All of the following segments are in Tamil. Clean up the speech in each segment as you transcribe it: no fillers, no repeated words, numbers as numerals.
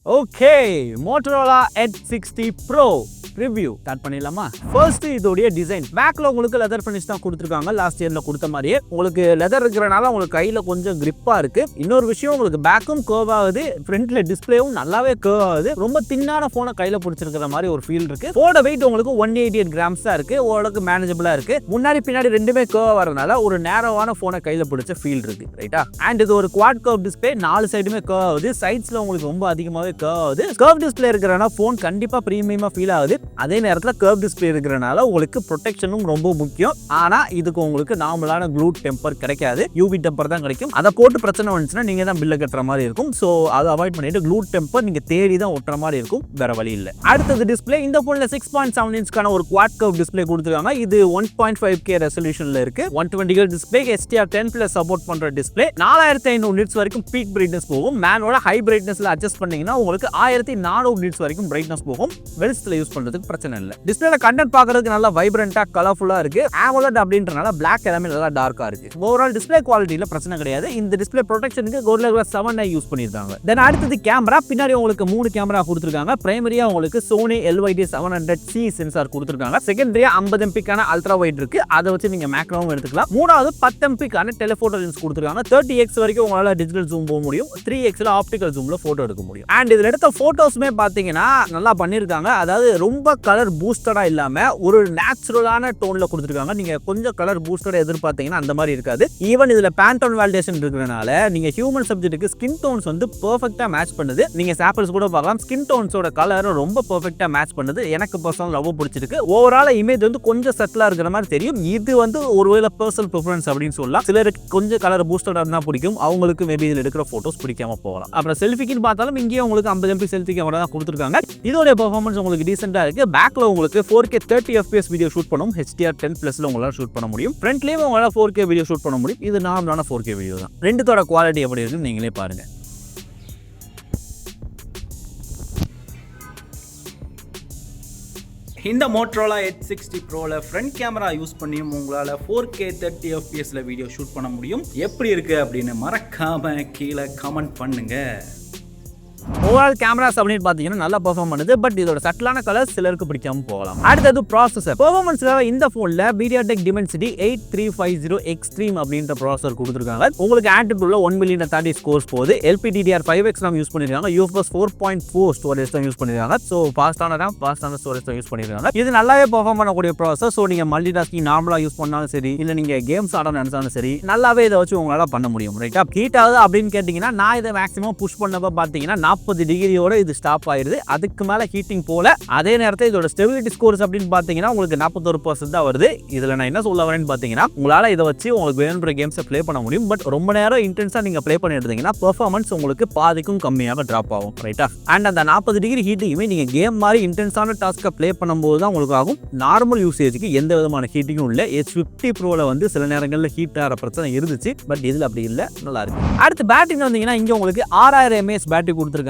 Okay, Motorola Edge60 Pro review start பண்ணிடலாமா? ஃபர்ஸ்ட் இதோடைய டிசைன் பேக்ல உங்களுக்கு லெதர் ஃபினிஷ் தான் கொடுத்துருக்காங்க. லாஸ்ட் இயர்ல கொடுத்த மாதிரியே உங்களுக்கு லெதர் இருக்கிறனால உங்களுக்கு கையில கொஞ்சம் கிரிப்பா இருக்கு. இன்னொரு விஷயம் உங்களுக்கு பேக்கும் கர்வ் ஆகுது, ஃப்ரண்ட்ல டிஸ்பிளேவும் நல்லாவே கர்வ் ஆகுது. ரொம்ப தின்னான போனை கையில பிடிச்சிருக்கிற மாதிரி ஒரு ஃபீல் இருக்கு. போட வெயிட் உங்களுக்கு 188 கிராம்ஸ் தான் இருக்கு. ஓரளவுக்கு மேனேஜபிளா இருக்கு. முன்னாடி பின்னாடி ரெண்டுமே கர்வ் வரனால ஒரு நேரோவான போனை கையில பிடிச்ச ஃபீல் இருக்கு. ரைட்டா? அண்ட் இது ஒரு குவாட் கர்வ் டிஸ்பிளே, 4 சைடுமே கர்வ் ஆகுது. சைட்ஸ்ல உங்களுக்கு ரொம்ப அதிகமாவே கர்வ் ஆகுது. கர்வ் டிஸ்பிளே இருக்கிறனால போன் கண்டிப்பா பிரீமியமா ஃபீல் ஆகுது. அதே நேரத்தில் கர்வ் டிஸ்பிளே இருக்கிறனால உங்களுக்கு ப்ரொடெக்ஷனும் ரொம்ப முக்கியம். ஆனா இதுக்கு உங்களுக்கு நார்மலான க்ளூ டெம்பர் கிடைக்காது, யூவி டெம்பர் தான் கிடைக்கும். அதை போட்டு பிரச்சனை வந்துச்சுன்னா நீங்க தான் பில்ல கட்டுற மாதிரி இருக்கும். ஸோ அதை அவாய்ட் பண்ணிட்டு க்ளூ டெம்பர் நீங்க தேடி தான் ஒட்டுற மாதிரி இருக்கும், வேற வழி இல்லை. அடுத்தது டிஸ்பிளே. இந்த போன்ல 6.7 இன்ச்க்கான ஒரு குவாட் கர்வ் டிஸ்பிளே கொடுத்துருக்காங்க. இது 1.5K ரெசல்யூஷன்ல இருக்கு. 120Hz டிஸ்பிளே, HDR10+ சப்போர்ட் பண்ற டிஸ்பிளே. 4500 நிட்ஸ் வரைக்கும் பீக் பிரைட்னஸ் போகும். மேனோட ஹை பிரைட்னஸ்ல அட்ஜஸ்ட் பண்ணீங்கன்னா உங்களுக்கு 1400 நிட்ஸ் வரைக்கும் பிரைட்னஸ் போகும். வெளிச்சத்துல யூஸ் பண்றதுக்கு பிரச்சனை இல்ல. டிஸ்பிளேல கண்டென்ட் பார்க்கிறதுக்கு நல்லா வைப்ரண்டா கலர்ஃபுல்லா இருக்கு. AMOLED அப்படின்றனால Black எல்லாமே நல்லா டார்க்கா இருக்கு. ஓவரால் டிஸ்பிளே குவாலிட்டில பிரச்சனை கிடையாது. இந்த டிஸ்பிளே ப்ரொடெக்ஷனுக்கு Gorilla Glass 7i யூஸ் பண்ணிருக்காங்க. தென் அடுத்தது கேமரா. பின்னாடி உங்களுக்கு 3 கேமரா கொடுத்திருக்காங்க. பிரைமரியா உங்களுக்கு Sony LYTIA 700C சென்சார் கொடுத்திருக்காங்க. செகண்டரியா 50 MP கான அல்ட்ரா வைட் இருக்கு. அதை வச்சு நீங்க மேக்ரோவும் எடுத்துக்கலாம். மூணாவது 10 MP கான டெலிஃபோட்டோ லென்ஸ் கொடுத்திருக்காங்க. 30x வரைக்கும் உங்களால டிஜிட்டல் ஜூம் போக முடியும். 3xல ஆப்டிகல் ஜூம்ல போட்டோ எடுக்க முடியும். அண்ட் இதுல எடுத்த போட்டோஸ்மே பாத்தீங்கன்னா நல்லா பண்ணிருக்காங்க. அதாவது ரொம்ப கலர் பூஸ்டடா இல்லாம ஒரு நேச்சுரலான டோன்ல கொடுத்திருக்காங்க. நீங்க கொஞ்சம் கலர் பூஸ்டடா எதிர்பார்த்தீங்கன்னா அந்த மாதிரி இருக்காது. ஈவன் இதுல பேண்டோன் வேலிடேஷன் இருக்கிறனால நீங்க ஹியூமன் சப்ஜெக்ட்டுக்கு ஸ்கின் டோன்ஸ் வந்து பெர்ஃபெக்ட்டா மேட்ச் பண்ணுது. நீங்க சாம்பிள்ஸ் கூட பார்க்கலாம். ஸ்கின் டோன்ஸோட கலர் ரொம்ப பெர்ஃபெக்ட்டா மேட்ச் பண்ணுது. எனக்கு பர்சனலா ரொம்ப பிடிச்சிருக்கு. ஓவரால் இமேஜ் வந்து கொஞ்சம் செட்டிலா இருக்கிற மாதிரி தெரியும். இது வந்து ஒருவேளை பர்சனல் ப்ரிஃபரன்ஸ் அப்படின்னு சொல்லலாம். சிலருக்கு கொஞ்சம் கலர் பூஸ்டடா இருந்தா பிடிக்கும், அவங்களுக்கு மேபி இதுல எடுக்கிற போட்டோஸ் பிடிக்காம போகலாம். அப்புறம் செல்ஃபிக்குன்னு பார்த்தாலும் இங்கேயே உங்களுக்கு 50 MP செல்ஃபி கேமரா தான் கொடுத்திருக்காங்க. இதோட பெர்ஃபார்மன்ஸ் உங்களுக்கு டீசென்ட்டா இருக்கு. பேக்ல உங்களுக்கு 4K 30fps வீடியோ ஷூட் பண்ணும். HDR10+ல உங்களால ஷூட் பண்ண முடியும். ஃப்ரண்ட்லயே உங்களால 4K வீடியோ ஷூட் பண்ண முடியும். இது நார்மலான 4K வீடியோ தான். ரெண்டுத்தோட குவாலிட்டி எப்படி இருக்குன்னு நீங்களே பாருங்க. இந்த Motorola Edge60 Proல ஃப்ரண்ட் கேமரா யூஸ் பண்ணியும் உங்களால் 4K 30fpsல வீடியோ ஷூட் பண்ண முடியும். எப்படி இருக்கு அப்படின்னு மறக்காம கீழே கமெண்ட் பண்ணுங்க. ஓவரால் கேமராஸ் அப்படின்னு பார்த்தீங்கன்னா நல்லா பெர்ஃபார்ம் பண்ணுது. பட் இதோட சட்டிலான கலர் சிலருக்கு பிடிக்காம போகலாம். அடுத்தது ப்ராசஸர். பெர்ஃபார்மன்ஸ்க்காக இந்த ஃபோனில் MediaTek Dimensity 8350 Extreme அப்படின்ற ப்ராசஸர் கொடுத்துருக்காங்க. உங்களுக்கு ஆண்ட்ராய்டுல 1 மில்லியன் தாண்டி ஸ்கோர்ஸ் போகுது. LPDDR5X RAM யூஸ் பண்ணிருக்காங்க. UFS 4.4 ஸ்டோரேஜ் தான் யூஸ் பண்ணிருக்காங்க. ஸோ ஃபாஸ்டான RAM, ஃபாஸ்டான ஸ்டோரேஜ் தான் யூஸ் பண்ணிருக்காங்க. இது நல்லாவே பெர்ஃபார்ம் பண்ணக்கூடிய ப்ராசஸர். ஸோ நீங்கள் மல்டி டாஸ்கிங் நார்மலாக யூஸ் பண்ணாலும் சரி, இல்லை நீங்கள் கேம்ஸ் ஆட நினைச்சாலும் சரி, நல்லாவே இதை வச்சு உங்களால் பண்ண முடியும். ரைட்டா? ஹீட் ஆகுது அப்படின்னு கேட்டிங்கன்னா நான் இதை மேக்ஸிமம் புஷ் பண்ணப்போ பார்த்தீங்கன்னா 40 டிகிரியோட இது ஸ்டாப் ஆயிருது. அதுக்கு மேல ஹீட்டிங் போல. அதே நேரத்தில் இதோட ஸ்டெபிலிட்டி ஸ்கோர்ஸ் அப்படின்னு பாத்தீங்கன்னா உங்களுக்கு 41% தான் வருது. இதுல நான் என்ன சொல்ல வரேன்னு பாத்தீங்கன்னா உங்களால இதை வச்சு உங்களுக்கு வேணுன்ற கேம்ஸை ப்ளே பண்ண முடியும். பட் ரொம்ப நேரம் இன்டென்ஸா நீங்க ப்ளே பண்ணி எடுத்தீங்கன்னா பெர்ஃபார்மன்ஸ் உங்களுக்கு பாதிக்கும் கம்மியாக டிராப் ஆகும். ரைட்டா? அண்ட் அந்த 40 டிகிரி ஹீட்டிங்குமே நீங்க கேம் மாதிரி இன்டென்ஸான டாஸ்க்கை ப்ளே பண்ணும்போது தான் உங்களுக்கு ஆகும். நார்மல் யூசேஜுக்கு எந்த விதமான ஹீட்டிங்கும் இல்லை. Edge50 Proல வந்து சில நேரங்களில் ஹீட் ஆகிற பிரச்சனை இருந்துச்சு. பட் இதுல அப்படி இல்லை, நல்லா இருக்கு. அடுத்து பேட்டரி வந்தீங்கன்னா இங்க உங்களுக்கு 6000 mAh பேட்டரி கொடுத்துருக்காங்க.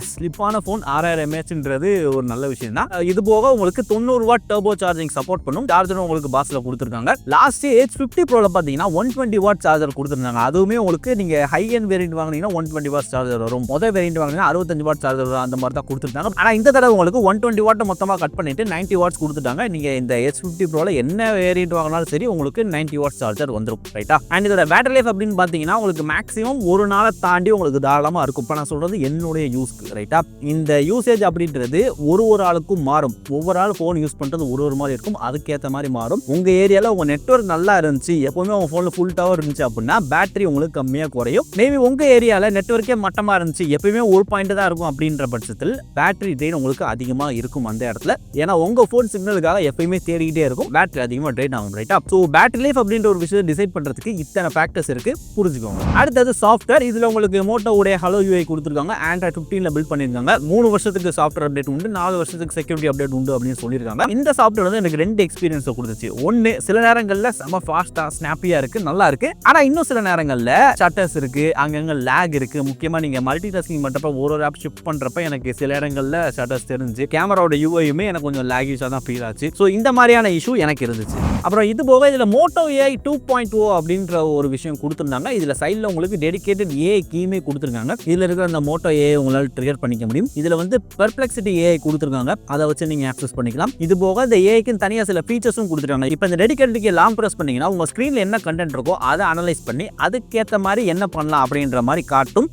ஸ்லிப்பான ஃபோன் 6000 mAhன்றது ஒரு நல்ல விஷயம் தான். இது போக உங்களுக்கு 90 வாட் டர்போ சார்ஜிங் சப்போர்ட் பண்ணும். சார்ஜரும் உங்களுக்கு பாஸ்ல கொடுத்துருக்காங்க. லாஸ்ட் Edge50 Proல பாத்தீங்கன்னா 120 வாட் சார்ஜர் கொடுத்துருந்தாங்க. அதுவுமே உங்களுக்கு நீங்க ஹை எண்ட் வேரியன்ட் வாங்கினீங்கன்னா 120 வாட் சார்ஜர் வரும். முதல் வேரியன்ட் வாங்கினா 65 வாட் சார்ஜர் வரும். அந்த மாதிரி தான் கொடுத்துருந்தாங்க. ஆனா இந்த தடவை உங்களுக்கு 120 வாட் மொத்தமா கட் பண்ணிட்டு 90 வாட்ஸ் கொடுத்துட்டாங்க. நீங்க இந்த Edge50 Proல என்ன வேரியன்ட் வாங்கினாலும் சரி உங்களுக்கு 90 வாட் சார்ஜர் வந்துடும். ரைட்டா? அண்ட் இதோட பேட்டரி லைஃப் அப்படின்னு பாத்தீங்கன்னா உங்களுக்கு மேக்ஸிமம் ஒரு நாளை தாண்டி உங்களுக்கு தாராளமா இருக்கும். இப்ப நான் சொல்றது என்னுடைய யூஸ்க்கு. ரைட்டா? இந்த யூசேஜ் அப்படின்றது ஒரு ஆளுக்கும் மாறும். ஒவ்வொரு ஆள் ஃபோன் யூஸ் பண்றது ஒரு மாதிரி இருக்கும். அதுக்கேற்ற மாதிரி மாறும். உங்க ஏரியால உங்க நெட்வொர்க் நல்லா இருந்துச்சு, எப்பவுமே உங்க போன்ல ஃபுல் டவர் இருந்துச்சு அப்படின்னா பேட்டரி உங்களுக்கு கம்மியா குறையும். மேபி உங்க ஏரியால நெட்வொர்க்கே மட்டமா இருந்துச்சு, எப்பவுமே ஒரு பாயிண்ட் தான் இருக்கும் அப்படின்ற பட்சத்தில் பேட்டரி ட்ரெயின் உங்களுக்கு அதிகமா இருக்கும் அந்த இடத்துல. ஏன்னா உங்க போன் சிக்னலுக்காக எப்பயுமே தேடிக்கிட்டே இருக்கும், பேட்டரி அதிகமா ட்ரெயின் ஆகும். ரைட்டா? ஸோ பேட்டரி லைஃப் அப்படின்ற ஒரு விஷயம் டிசைட் பண்றதுக்கு இத்தனை ஃபேக்டர்ஸ் இருக்கு, புரிஞ்சுக்கோங்க. அடுத்தது சாஃப்ட்வேர். இதுல உங்களுக்கு Moto AI Hello UI கொடுத்துருக்காங்க. Android 15ல பில்ட் பண்ணிருக்காங்க. 3 வருஷத்துக்கு சாஃப்ட்வேர் அப்டேட் உண்டு, 4 வருஷத்துக்கு செக்யூரிட்டி அப்டேட் உண்டு அப்படின்னு சொல்லியிருக்காங்க. இந்த சாஃப்ட்வேர் வந்து எனக்கு 2 எக்ஸ்பீரியன்ஸ் கொடுத்துச்சு. ஒன்னு, சில நேரங்களில் செம ஃபாஸ்டா ஸ்னாப்பியா இருக்கு, நல்லா இருக்கு. ஆனா இன்னும் சில நேரங்களில் ஷட்டர்ஸ் இருக்கு, அங்கங்க லேக் இருக்கு. முக்கியமா நீங்க மல்டி டாஸ்கிங் பண்றப்ப ஒரு ஆப் ஷிஃப்ட் பண்றப்ப எனக்கு சில இடங்களில் ஷட்டர்ஸ் தெரிஞ்சு கேமராவோட யூஐயுமே எனக்கு கொஞ்சம் லேகிஷா தான் ஃபீல் ஆச்சு. ஸோ இந்த மாதிரியான இஷ்யூ எனக்கு இருந்துச்சு. அப்புறம் இது போக இதுல Moto AI 2.0 அப்படின்ற ஒரு விஷயம் கொடுத்துருந்தாங்க. இதுல சைட்ல உங்களுக்கு டெடிகேட்டட் AI கீமே கொடுத்துருக்காங்க. இதுல இருக்கிற அந்த Moto AI உங்களால் ட்ரிகர் பண்ணிக்க முடியும். இதில் வந்து பெர்ப்ளெக்சிட்டி ஏஐ கொடுத்துருக்காங்க, அதை வச்சு நீங்கள் ஆக்சஸ் பண்ணிக்கலாம். இது போக இந்த ஏஐக்குன்னு தனியாக சில ஃபீச்சர்ஸும் கொடுத்துருக்காங்க. இப்போ இந்த டெடிகேட்டடுக்கு லாங் ப்ரெஸ் பண்ணிங்கன்னா உங்கள் ஸ்க்ரீனில் என்ன கண்டென்ட் இருக்கோ அதை அனலைஸ் பண்ணி அதுக்கேற்ற மாதிரி என்ன பண்ணலாம் அப்படின்ற மாதிரி காட்டும்.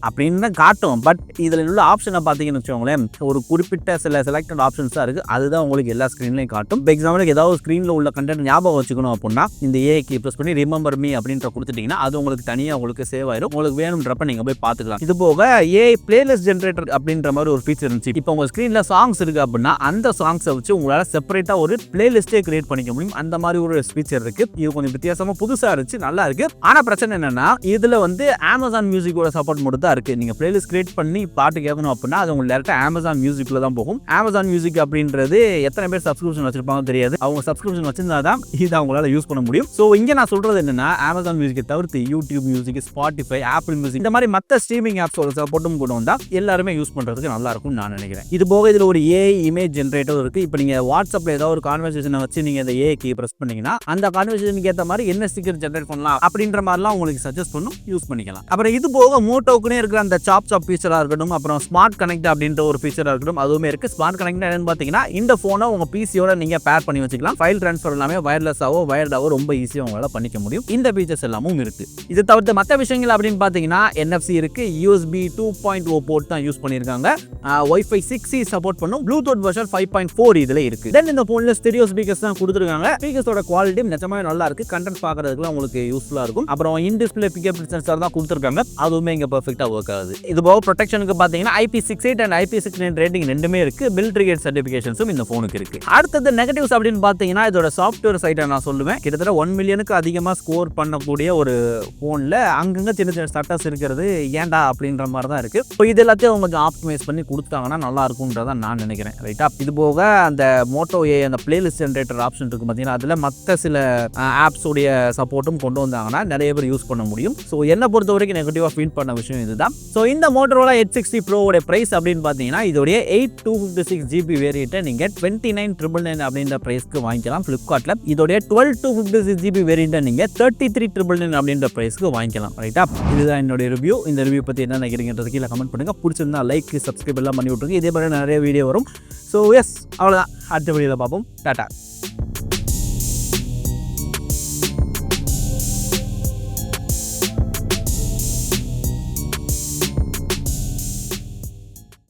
பட் இதில் உள்ள ஆப்ஷனை பார்த்தீங்கன்னு வச்சுக்கோங்களேன், ஒரு குறிப்பிட்ட சில செலக்டட் ஆப்ஷன்ஸாக இருக்குது, அதுதான் உங்களுக்கு எல்லா ஸ்க்ரீன்லையும் காட்டும். இப்போ எக்ஸாம்பிளுக்கு ஏதாவது ஸ்க்ரீனில் உள்ள கண்டென்ட் ஞாபகம் வச்சுக்கணும் அப்படின்னா இந்த ஏஐக்கு ப்ரெஸ் பண்ணி ரிமெம்பர் மீ அப்படின்ற கொடுத்துட்டீங்கன்னா அது உங்களுக்கு தனியாக உங்களுக்கு சேவ் ஆயிடும். உங்களுக்கு வேணும்ன்றப்ப நீங்கள் போய் பார்த்துக்கலாம். இது போக ஏஐ பிளேலிஸ்ட் ஜென்ரேட்டர் அப்படின்ற மாதிரி ஒரு ஃபீச்சர் இருந்துச்சு. இப்போ உங்கள் ஸ்க்ரீனில் சாங்ஸ் இருக்குது அப்படின்னா அந்த சாங்ஸை வச்சு உங்களால் செப்பரேட்டாக ஒரு பிளேலிஸ்ட்டே கிரியேட் பண்ணிக்க முடியும். அந்த மாதிரி ஒரு ஃபீச்சர் இருக்குது. இது கொஞ்சம் வித்தியாசமாக புதுசாக இருந்துச்சு, நல்லா இருக்குது. ஆனால் பிரச்சனை என்னென்னா இதில் வந்து அமேசான் மியூசிக்கோட சப்போர்ட் மட்டும் தான் இருக்குது. நீங்கள் பிளேலிஸ்ட் கிரியேட் பண்ணி பாட்டு கேட்கணும் அப்படின்னா அது உங்களுக்கு டேரெக்டாக அமேசான் மியூசிக்கில் தான் போகும். அமேசான் மியூசிக் அப்படின்றது எத்தனை பேர் சப்ஸ்கிரிப்ஷன் வச்சிருப்பாங்க தெரியாது. அவங்க சப்ஸ்கிரிப்ஷன் வச்சிருந்தா தான் இதை அவங்களால யூஸ் பண்ண முடியும். ஸோ இங்கே நான் சொல்கிறது என்னென்னா அமேசான் மியூசிக்கை தவிர்த்து YouTube music, Spotify, apple music இந்த மாதிரி மற்ற ஸ்ட்ரீமிங் ஆப்ஸோட சப்போர்ட்டும் கொண்டு வந்தால் எல்லாருமே யூஸ் பண்ணுறதுக்கு நல்லா இருக்கும்னு நான் நினைக்கிறேன். இது போக இதில் ஒரு ஏஐ இமேஜ் ஜென்ரேட்டர் இருக்குது. இப்போ நீங்கள் வாட்ஸ்அப்பில் ஏதாவது ஒரு கான்வர்சேஷனை வச்சு நீங்கள் இந்த ஏஐக்கு ப்ரெஸ் பண்ணிங்கன்னா அந்த கான்வர்சேஷனுக்கு ஏற்ற மாதிரி என்ன ஸ்டிக்கர் ஜென்ரேட் பண்ணலாம் அப்படின்ற மாதிரிலாம் உங்களுக்கு சஜஸ்ட் பண்ணும், யூஸ் பண்ணிக்கலாம். அப்புறம் இது போக மோட்டோக்குனே இருக்கிற அந்த சாப் ஃபீச்சராக இருக்கட்டும், அப்புறம் ஸ்மார்ட் கனெக்ட் அப்படின்ற ஒரு ஃபீச்சராக இருக்கட்டும், அதுவுமே இருக்குது. ஸ்மார்ட் கனெக்ட் என்னன்னு பார்த்தீங்கன்னா இந்த ஃபோனை உங்கள் பிசியோட நீங்கள் பேர் பண்ணி வச்சுக்கலாம். ஃபைல் ட்ரான்ஸ்ஃபர் எல்லாமே வயர்லெஸ்ஸாவோ வயர்டாவோ ரொம்ப ஈஸியாக உங்களால் பண்ணிக்க முடியும். இந்த ஃபீச்சர்ஸ் எல்லாமும் இருக்குது. இது தவிர்த்து மற்ற விஷயங்கள் அப்படின்னு பார்த்தீங்கன்னா NFC இருக்குது, USB 2.0 போர்ட் தான் யூஸ் பண்ணியிருக்காங்க, Wi-Fi 6E சப்போர்ட் பண்ணும், ப்ளூடூத் வெர்ஷன் 5.4 இதில் இருக்குது. தென் இந்த ஃபோனில் ஸ்டீரியோ ஸ்பீக்கர்ஸ் தான் கொடுத்துருக்காங்க. ஸ்பீக்கர்ஸோட குவாலிட்டி நிஜமாவே நல்லா இருக்குது, கண்டென்ட் பார்க்கறதுக்குலாம் உங்களுக்கு யூஸ்ஃபுல்லாக இருக்கும். அப்புறம் இன் டிஸ்பிளே பிக்கப் சென்சார் தான் கொடுத்துருக்காங்க, அதுவுமே இங்கே பர்ஃபெக்டாக ஒர்க் ஆகுது. இது போக ப்ரொடெக்ஷனுக்கு பார்த்தீங்கன்னா IP68 அண்ட் IP69 ரேட்டிங் ரெண்டுமே இருக்குது. பில்ட்ரிகேட் சர்டிஃபிகேஷன்ஸும் இந்த ஃபோனுக்கு இருக்குது. அடுத்தது நெகட்டிவ்ஸ் அப்படின்னு பார்த்தீங்கன்னா இதோட சாஃப்ட்வேர் சைட்டை நான் சொல்லுவேன். கிட்டத்தட்ட 1 மில்லியனுக்கு அதிகமாக ஸ்கோர் பண்ணக்கூடிய ஒரு ஃபோனில் அங்கங்கே சின்ன சின்ன ஸ்டட்டஸ் இருக்கிறது ஏன்டா அப்படின்ற மாதிரி தான் இருக்குது. இப்போ இது எல்லாத்தையும் உங்களுக்கு ஆப்டிமைஸ் பண்ணி கொடுத்தாங்கன்னா நல்லா இருக்கும்ன்றதான் நான் நினைக்கிறேன். ரைட்டா? இது போக அந்த மோட்டோ ஏ அந்த பிளேலிஸ்ட் ஜென்ரேட்டர் ஆப்ஷன் இருக்குது பார்த்தீங்கன்னா, அதில் மற்ற சில ஆப்ஸோடைய சப்போர்ட்டும் கொண்டு வந்தாங்கன்னா நிறைய பேர் யூஸ் பண்ண முடியும். ஸோ என்னை பொறுத்த வரைக்கும் நெகட்டிவாக ஃபீல் பண்ண விஷயம் இதுதான். ஸோ இந்த Motorola Edge60 Proவோட ப்ரைஸ் அப்படின்னு பார்த்தீங்கன்னா இதோடைய 8/256GB வேரியண்ட்டை நீங்கள் 29,999 அப்படின்ற ப்ரைஸ்க்கு வாங்கிக்கலாம் ஃப்ளிப்கார்ட்டில். இதோடைய 12/256GB வேரியண்ட்டை நீங்கள் 33,999 அப்படின்ற ப்ரைஸ்க்கு வாங்கிக்கலாம். ரைட்டா? இதுதான் என்னுடைய ரிவ்யூ. இந்த ரிவ்யூ பற்றி என்ன நினைக்கிறீங்கன்றது கீழே கமெண்ட் பண்ணுங்கள். பிடிச்சிருந்தா லைக், சப்ஸ்கிரைப் எல்லாம் பண்ணி விட்ருங்க. இதே மாதிரி நிறைய வீடியோ வரும். ஸோ எஸ், அவ்வளோதான். அடுத்த வீடியோவில் பார்ப்போம். டாடா.